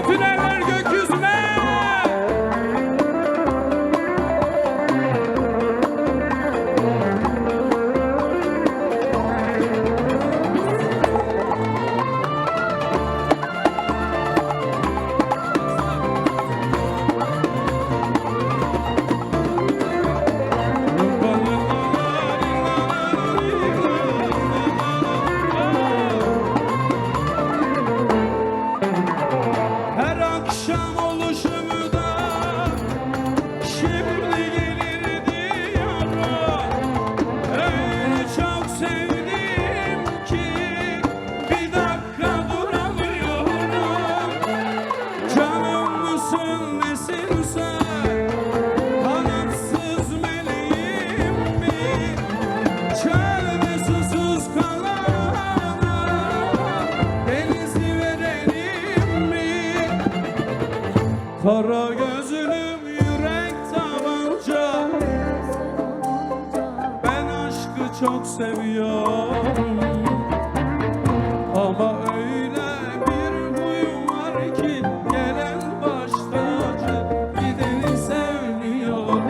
Bütün eller gökyüzüne. Her akşam oluşumu da şimdi gelir diyorum. Öyle çok sevdim ki bir dakika duramıyorum. Canım mısın nesin sen? Kanatsız meleğim mi? Çölde susuz kalana denizi verelim mi? Kara gözlüm yürek tabanca, ben aşkı çok seviyorum. Ama öyle bir huyum var ki gelen baş tacı, gideni sevmiyorum.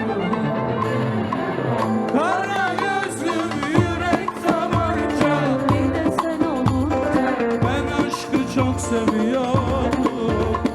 Kara gözlüm yürek tabanca, Bir de sen olunca ben aşkı çok seviyorum.